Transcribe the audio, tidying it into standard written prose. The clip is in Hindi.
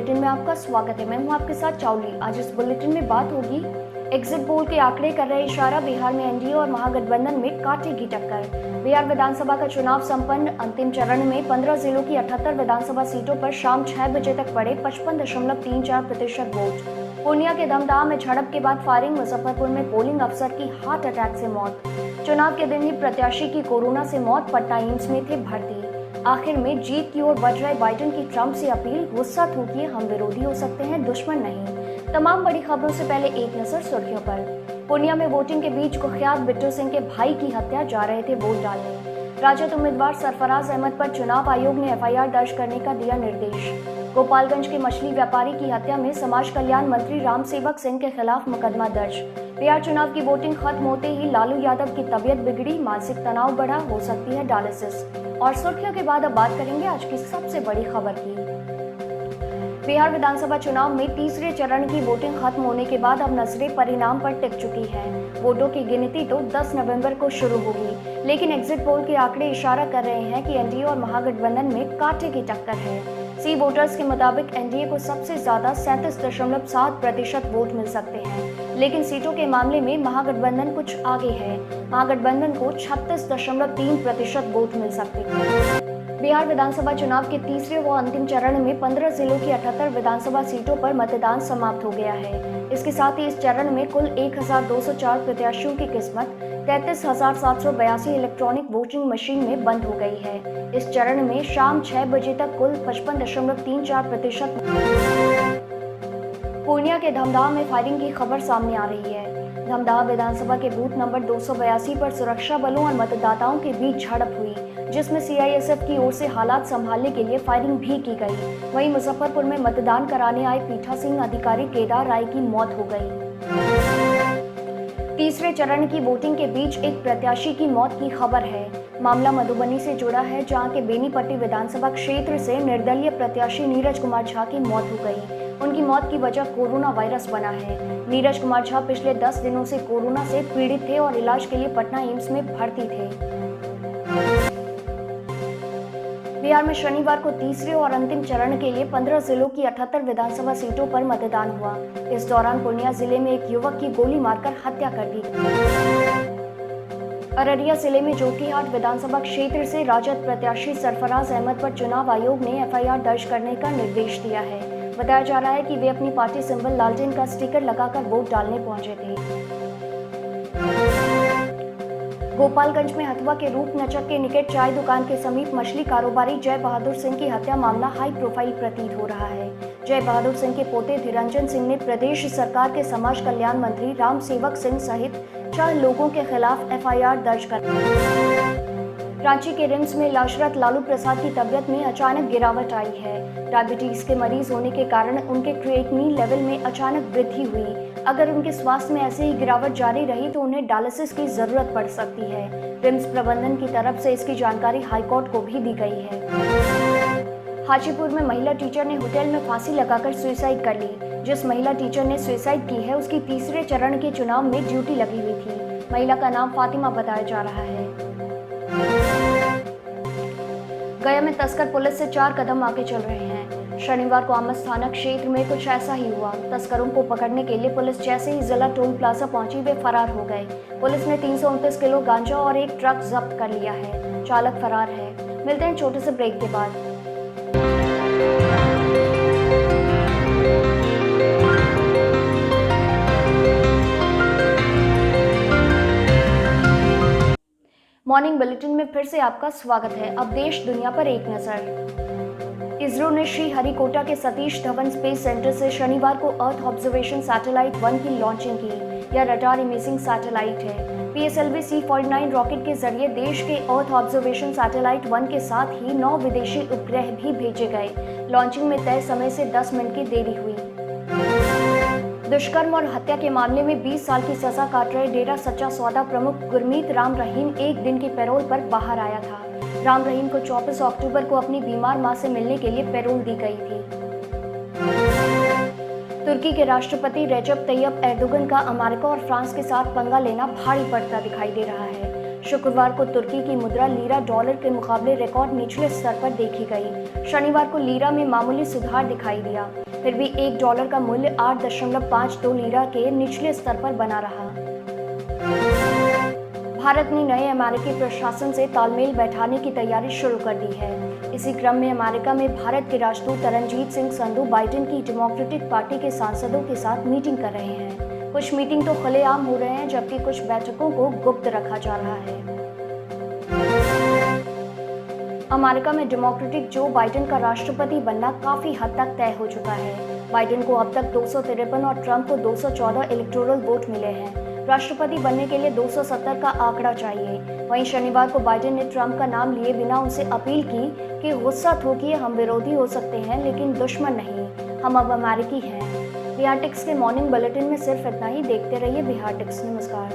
बुलेटिन में आपका स्वागत है। मैं हूं आपके साथ चावली। आज इस बुलेटिन में बात होगी एग्जिट पोल के आंकड़े कर रहे इशारा, बिहार में एनडीए और महागठबंधन में काटेगी टक्कर। बिहार विधानसभा का चुनाव संपन्न, अंतिम चरण में 15 जिलों की 78 विधानसभा सीटों पर शाम 6 बजे तक पड़े 55.34% वोट। पूर्णिया के धमदाहा में झड़प के बाद फायरिंग, मुजफ्फरपुर में पोलिंग अफसर की हार्ट अटैक से मौत। चुनाव के दिन ही प्रत्याशी की कोरोना से मौत, पटना एम्स में थे भर्ती। आखिर में जीत की ओर बढ़ रहे बाइडेन की ट्रंप से अपील, गुस्सा थूकिए, हम विरोधी हो सकते हैं, दुश्मन नहीं। तमाम बड़ी खबरों से पहले एक नजर सुर्खियों पर। पूर्णिया में वोटिंग के बीच कुख्यात बिट्टू सिंह के भाई की हत्या, जा रहे थे वोट डालने। राजद उम्मीदवार सरफराज अहमद पर चुनाव आयोग ने एफआईआर दर्ज करने का दिया निर्देश। गोपालगंज के मछली व्यापारी की हत्या में समाज कल्याण मंत्री राम सेवक सिंह के खिलाफ मुकदमा दर्ज। बिहार चुनाव की वोटिंग खत्म होते ही लालू यादव की तबीयत बिगड़ी, मानसिक तनाव बढ़ा, हो सकती है डायलिसिस। और सुर्खियों के बाद अब बात करेंगे आज की सबसे बड़ी खबर की। बिहार विधानसभा चुनाव में तीसरे चरण की वोटिंग खत्म होने के बाद अब नजरें परिणाम पर टिक चुकी हैं। वोटों की गिनती तो 10 नवंबर को शुरू होगी, लेकिन एग्जिट पोल के आंकड़े इशारा कर रहे हैं कि एनडीए और महागठबंधन में कांटे की टक्कर है। सी वोटर्स के मुताबिक एनडीए को सबसे ज्यादा 37.7% वोट मिल सकते हैं, लेकिन सीटों के मामले में महागठबंधन कुछ आगे है। महागठबंधन को 36.3% वोट मिल सकते हैं। बिहार विधानसभा चुनाव के तीसरे व अंतिम चरण में 15 जिलों की 78 विधानसभा सीटों पर मतदान समाप्त हो गया है। इसके साथ ही इस चरण में कुल 1204 प्रत्याशियों की किस्मत 33,782 इलेक्ट्रॉनिक वोटिंग मशीन में बंद हो गई है। इस चरण में शाम 6 बजे तक कुल 55.34%। पूर्णिया के धमदाहा में फायरिंग की खबर सामने आ रही है। धमदाहा विधानसभा के बूथ नंबर 282 पर सुरक्षा बलों और मतदाताओं के बीच झड़प हुई, जिसमें सीआईएसएफ की ओर से हालात संभालने के लिए फायरिंग भी की गई। वहीं मुजफ्फरपुर में मतदान कराने आए पीठासीन अधिकारी केदार राय की मौत हो गई। तीसरे चरण की वोटिंग के बीच एक प्रत्याशी की मौत की खबर है। मामला मधुबनी से जुड़ा है, जहां के बेनीपट्टी विधानसभा क्षेत्र से निर्दलीय प्रत्याशी नीरज कुमार झा की मौत हो गई। उनकी मौत की वजह कोरोना वायरस बना है। नीरज कुमार झा पिछले 10 दिनों से कोरोना से पीड़ित थे और इलाज के लिए पटना एम्स में भर्ती थे। बिहार में शनिवार को तीसरे और अंतिम चरण के लिए 15 जिलों की 78 विधानसभा सीटों पर मतदान हुआ। इस दौरान पूर्णिया जिले में एक युवक की गोली मारकर हत्या कर दी गई। अररिया जिले में जोकीहाट विधानसभा क्षेत्र से राजद प्रत्याशी सरफराज अहमद पर चुनाव आयोग ने एफआईआर दर्ज करने का निर्देश दिया है। बताया जा रहा है कि वे अपनी पार्टी सिंबल लालटेन का स्टिकर लगाकर वोट डालने पहुंचे थे। गोपालगंज में हथुआ के रूपनचक के निकट चाय दुकान के समीप मछली कारोबारी जय बहादुर सिंह की हत्या मामला हाई प्रोफाइल प्रतीत हो रहा है। जय बहादुर सिंह के पोते धीरंजन सिंह ने प्रदेश सरकार के समाज कल्याण मंत्री राम सेवक सिंह सहित 4 लोगों के खिलाफ एफआईआर दर्ज कर। रांची के रिम्स में इलाजरत लालू प्रसाद की तबीयत में अचानक गिरावट आई है। डायबिटीज के मरीज होने के कारण उनके क्रिएटिनिन लेवल में अचानक वृद्धि हुई। अगर उनके स्वास्थ्य में ऐसे ही गिरावट जारी रही तो उन्हें डायलिसिस की जरूरत पड़ सकती है। रिम्स प्रबंधन की तरफ से इसकी जानकारी हाईकोर्ट को भी दी गई है। हाजीपुर में महिला टीचर ने होटल में फांसी लगाकर सुसाइड कर ली। जिस महिला टीचर ने सुसाइड की है, उसकी तीसरे चरण के चुनाव में ड्यूटी लगी हुई थी। महिला का नाम फातिमा बताया जा रहा है। गया में तस्कर पुलिस से 4 कदम आगे चल रहे हैं। शनिवार को आमस थाना क्षेत्र में कुछ ऐसा ही हुआ। तस्करों को पकड़ने के लिए पुलिस जैसे ही जिला टोल प्लाजा पहुंची, वे फरार हो गए। पुलिस ने 329 किलो गांजा और एक ट्रक जब्त कर लिया है। चालक फरार है। मिलते हैं छोटे से ब्रेक के बाद। मॉर्निंग बुलेटिन में फिर से आपका स्वागत है। अब देश दुनिया पर एक नजर। इसरो ने श्रीहरिकोटा के सतीश धवन स्पेस सेंटर से शनिवार को अर्थ ऑब्जर्वेशन सैटेलाइट 1 की लॉन्चिंग की। यह रडार इमेजिंग सैटेलाइट है। पीएसएलवी C49 रॉकेट के जरिए देश के अर्थ ऑब्जर्वेशन सैटेलाइट 1 के साथ ही 9 विदेशी उपग्रह भी भेजे गए। लॉन्चिंग में तय समय से 10 मिनट की देरी हुई। दुष्कर्म और हत्या के मामले में 20 साल की सजा काट रहे डेरा सच्चा सौदा प्रमुख गुरमीत राम रहीम एक दिन के पैरोल पर बाहर आया था। राम रहीम को 24 अक्टूबर को अपनी बीमार मां से मिलने के लिए पैरोल दी गई थी। तुर्की के राष्ट्रपति रेजब तैयब एर्दोगन का अमेरिका और फ्रांस के साथ पंगा लेना भारी पड़ता दिखाई दे रहा है। शुक्रवार को तुर्की की मुद्रा लीरा डॉलर के मुकाबले रिकॉर्ड निचले स्तर पर देखी गई। शनिवार को लीरा में मामूली सुधार दिखाई दिया, फिर भी $1 का मूल्य 8.52 लीरा के निचले स्तर पर बना रहा। भारत ने नए अमेरिकी प्रशासन से तालमेल बैठाने की तैयारी शुरू कर दी है। इसी क्रम में अमेरिका में भारत के राजदूत तरनजीत सिंह संधू बाइडेन की डेमोक्रेटिक पार्टी के सांसदों के साथ मीटिंग कर रहे हैं। कुछ मीटिंग तो खुलेआम हो रहे हैं, जबकि कुछ बैठकों को गुप्त रखा जा रहा है। अमेरिका में डेमोक्रेटिक जो बाइडेन का राष्ट्रपति बनना काफी हद तक तय हो चुका है। बाइडेन को अब तक 253 और ट्रंप को 214 इलेक्टोरल वोट मिले हैं। राष्ट्रपति बनने के लिए 270 का आंकड़ा चाहिए। वहीं शनिवार को बाइडेन ने ट्रंप का नाम लिए बिना उनसे अपील की कि गुस्सा थोकिए, हम विरोधी हो सकते हैं लेकिन दुश्मन नहीं, हम अब अमेरिकी हैं। बिहार टिक्स के मॉर्निंग बुलेटिन में सिर्फ इतना ही। देखते रहिए बिहार टिक्स। नमस्कार।